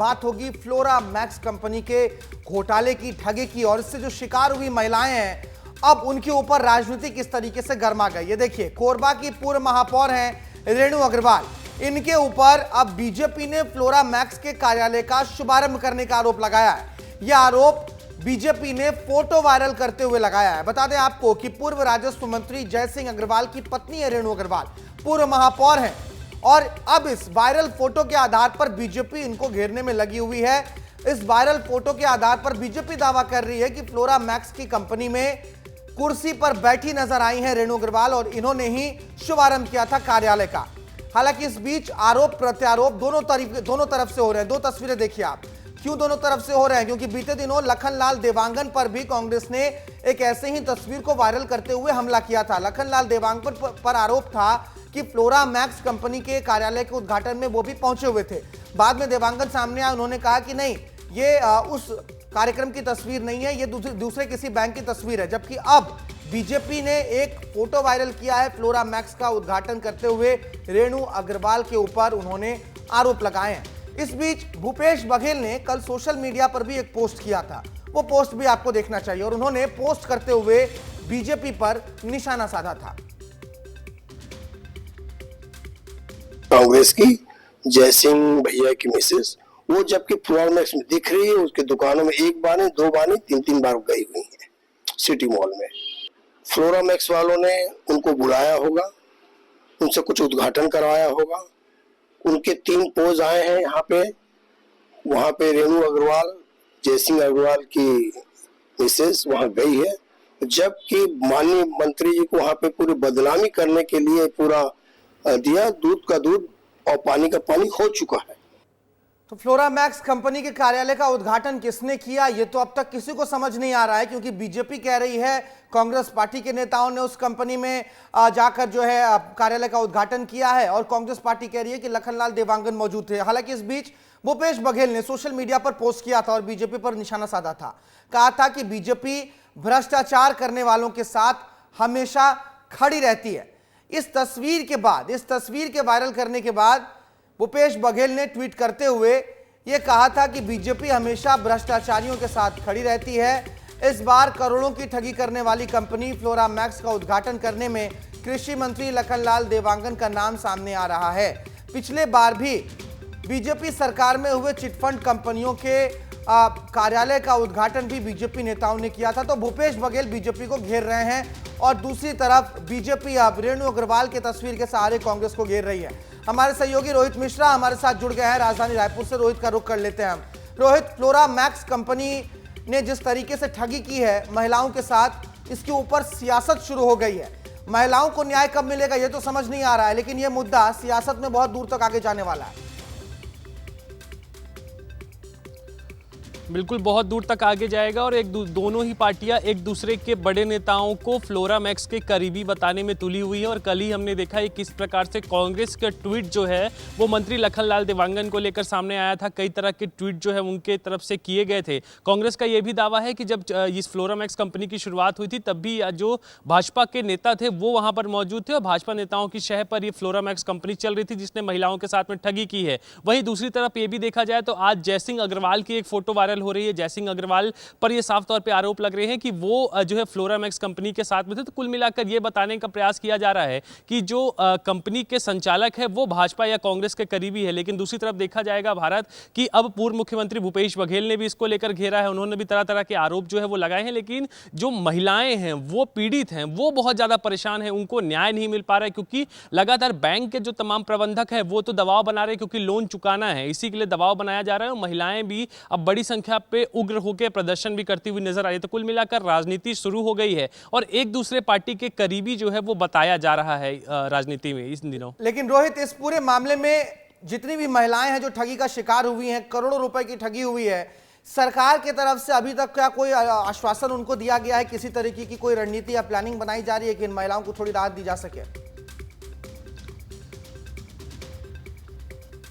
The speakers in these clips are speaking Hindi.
बात होगी फ्लोरा मैक्स कंपनी के घोटाले की, ठगी की, और इससे जो शिकार हुई महिलाएं हैं अब उनके ऊपर राजनीति किस तरीके से गर्मा गई। ये देखिए, कोरबा की पूर्व महापौर हैं रेणु अग्रवाल, इनके ऊपर अब बीजेपी ने फ्लोरा मैक्स के कार्यालय का शुभारंभ करने का आरोप लगाया है। यह आरोप बीजेपी ने फोटो वायरल करते हुए लगाया है। बता दें आपको कि पूर्व राजस्व मंत्री जय सिंह अग्रवाल की पत्नी है रेणु अग्रवाल, पूर्व महापौर हैं, और अब इस वायरल फोटो के आधार पर बीजेपी इनको घेरने में लगी हुई है। इस वायरल फोटो के आधार पर बीजेपी दावा कर रही है कि फ्लोरा मैक्स की कंपनी में कुर्सी पर बैठी नजर आई हैं रेणु अग्रवाल और इन्होंने ही शुभारंभ किया था कार्यालय का। हालांकि इस बीच आरोप प्रत्यारोप दोनों तरफ से हो रहे हैं। दो तस्वीरें देखिए आप। क्यों दोनों तरफ से हो रहे हैं? क्योंकि बीते दिनों लखनलाल देवांगन पर भी कांग्रेस ने एक ऐसे ही तस्वीर को वायरल करते हुए हमला किया था। लखनलाल देवांगन पर आरोप था कि फ्लोरा मैक्स कंपनी के कार्यालय के उद्घाटन में वो भी पहुंचे हुए थे। बाद में देवांगन सामने आए, उन्होंने कहा कि नहीं, ये उस कार्यक्रम की तस्वीर नहीं है, ये दूसरे किसी बैंक की तस्वीर है। जबकि अब बीजेपी ने एक फोटो वायरल किया है फ्लोरा मैक्स का उद्घाटन करते हुए रेणु अग्रवाल के ऊपर उन्होंने आरोप लगाए हैं। इस बीच भूपेश बघेल ने कल सोशल मीडिया पर भी एक पोस्ट किया था, वो पोस्ट भी आपको देखना चाहिए, और उन्होंने पोस्ट करते हुए बीजेपी पर निशाना साधा था। कांग्रेस की जय सिंह भैया की मिसेस, वो जबकि फ्लोरा मैक्स में दिख रही है, उसके दुकानों में एक बार नहीं, दो बार नहीं, तीन बार गई हुई है सिटी मॉल में। फ्लोरा मैक्स वालों ने उनको बुलाया होगा, उनसे कुछ उद्घाटन करवाया होगा, उनके 3 पोज आए हैं यहाँ पे। वहां पे रेणु अग्रवाल, जय सिंह अग्रवाल की मिसेस वहां गई है, जबकि माननीय मंत्री जी को वहां पे पूरी बदनामी करने के लिए पूरा दिया, दूध का दूध और पानी का पानी हो चुका है। तो फ्लोरा मैक्स कंपनी के कार्यालय का उद्घाटन किसने किया, ये तो अब तक किसी को समझ नहीं आ रहा है, क्योंकि बीजेपी कह रही है कांग्रेस पार्टी के नेताओं ने उस कंपनी में जाकर जो है कार्यालय का उद्घाटन किया है, और कांग्रेस पार्टी कह रही है कि लखनलाल देवांगन मौजूद थे। हालांकि इस बीच भूपेश बघेल ने सोशल मीडिया पर पोस्ट किया था और बीजेपी पर निशाना साधा था। कहा था कि बीजेपी भ्रष्टाचार करने वालों के साथ हमेशा खड़ी रहती है। इस तस्वीर के वायरल करने के बाद भूपेश बघेल ने ट्वीट करते हुए यह कहा था कि बीजेपी हमेशा भ्रष्टाचारियों के साथ खड़ी रहती है। इस बार करोड़ों की ठगी करने वाली कंपनी फ्लोरा मैक्स का उद्घाटन करने में कृषि मंत्री लखनलाल देवांगन का नाम सामने आ रहा है। पिछले बार भी बीजेपी सरकार में हुए चिटफंड कंपनियों के कार्यालय का उद्घाटन भी बीजेपी नेताओं ने किया था। तो भूपेश बघेल बीजेपी को घेर रहे हैं, और दूसरी तरफ बीजेपी अब रेणु अग्रवाल के तस्वीर के सहारे कांग्रेस को घेर रही है। हमारे सहयोगी रोहित मिश्रा हमारे साथ जुड़ गए हैं राजधानी रायपुर से। रोहित का रुख कर लेते हैं हम। रोहित, फ्लोरा मैक्स कंपनी ने जिस तरीके से ठगी की है महिलाओं के साथ, इसके ऊपर सियासत शुरू हो गई है। महिलाओं को न्याय कब मिलेगा ये तो समझ नहीं आ रहा है, लेकिन यह मुद्दा सियासत में बहुत दूर तक आगे जाने वाला है। बिल्कुल, बहुत दूर तक आगे जाएगा, और दोनों ही पार्टियां एक दूसरे के बड़े नेताओं को फ्लोरा मैक्स के करीबी बताने में तुली हुई है। और कल ही हमने देखा है किस प्रकार से कांग्रेस का ट्वीट जो है वो मंत्री लखनलाल देवांगन को लेकर सामने आया था। कई तरह के ट्वीट जो है उनके तरफ से किए गए थे। कांग्रेस का यह भी दावा है कि जब इस फ्लोरा मैक्स कंपनी की शुरुआत हुई थी तब भी जो भाजपा के नेता थे वो वहां पर मौजूद थे, और भाजपा नेताओं की शह पर यह फ्लोरा मैक्स कंपनी चल रही थी जिसने महिलाओं के साथ में ठगी की है। वहीं दूसरी तरफ ये भी देखा जाए तो आज जय सिंह अग्रवाल की एक फोटो वायरल हो रही है। जय सिंह अग्रवाल पर यह साफ तौर पे आरोप लग रहे हैं कि वो जो है फ्लोरा मैक्स कंपनी के साथ में थे। तो कुल मिलाकर यह बताने का प्रयास किया जा रहा है कि जो कंपनी के संचालक है वो भाजपा या कांग्रेस के करीबी है। लेकिन दूसरी तरफ देखा जाएगा भारत कि अब पूर्व मुख्यमंत्री भूपेश बघेल ने भी इसको लेकर घेरा है। उन्होंने भी तरह तरह के आरोप जो है वो लगाए हैं, लेकिन जो महिलाएं हैं वो पीड़ित हैं, वो बहुत ज्यादा परेशान हैं, उनको न्याय नहीं मिल पा रहा है, क्योंकि लगातार बैंक के जो तमाम प्रबंधक है वो तो दबाव बना रहे हैं, क्योंकि लोन चुकाना है, इसी के लिए दबाव बनाया जा रहा है। और महिलाएं भी अब बड़ी संख्या पे उग्र होकर प्रदर्शन भी करती हुई नजर आ रही है। तो कुल मिलाकर राजनीति शुरू हो गई है, और एक दूसरे पार्टी के करीबी जो है वो बताया जा रहा है राजनीति में इस दिनों। लेकिन रोहित, इस पूरे मामले में जितनी भी महिलाएं हैं जो ठगी का शिकार हुई हैं, करोड़ों रुपए की ठगी हुई है, सरकार की तरफ से अभी तक क्या कोई आश्वासन उनको दिया गया है? किसी तरीके की कोई रणनीति या प्लानिंग बनाई जा रही है कि इन महिलाओं को थोड़ी राहत दी जा सके?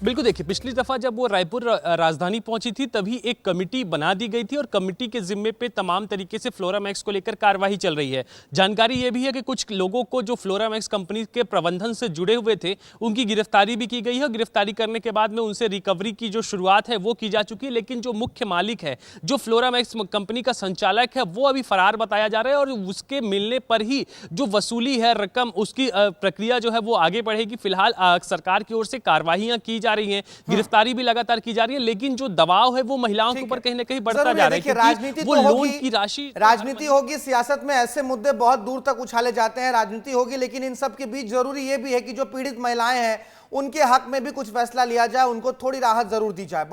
बिल्कुल, देखिए पिछली दफा जब वो रायपुर राजधानी पहुंची थी तभी एक कमेटी बना दी गई थी और कमेटी के जिम्मे पे तमाम तरीके से फ्लोरामैक्स को लेकर कार्रवाई चल रही है। जानकारी ये भी है कि कुछ लोगों को जो फ्लोरामैक्स कंपनी के प्रबंधन से जुड़े हुए थे उनकी गिरफ्तारी भी की गई है। गिरफ्तारी करने के बाद में उनसे रिकवरी की जो शुरुआत है वो की जा चुकी है, लेकिन जो मुख्य मालिक है, जो फ्लोरामैक्स कंपनी का संचालक है, वो अभी फरार बताया जा रहा है और उसके मिलने पर ही जो वसूली है रकम, उसकी प्रक्रिया जो है वो आगे बढ़ेगी। फिलहाल सरकार की ओर से कार्रवाइयां की जा रही हैं, गिरफ्तारी भी लगातार की जा रही है, लेकिन जो दबाव है वो महिलाओं के ऊपर कहीं ना कहीं बढ़ता जा रहा है, राजनीति वो लोन की राशि, राजनीति होगी, सियासत में ऐसे मुद्दे बहुत दूर तक उछाले जाते हैं, राजनीति होगी, लेकिन इन सब के बीच जरूरी ये भी है कि जो पीड़ित महिलाएं हैं उनके हक में भी कुछ फैसला लिया जाए, उनको थोड़ी राहत जरूर दी जाए।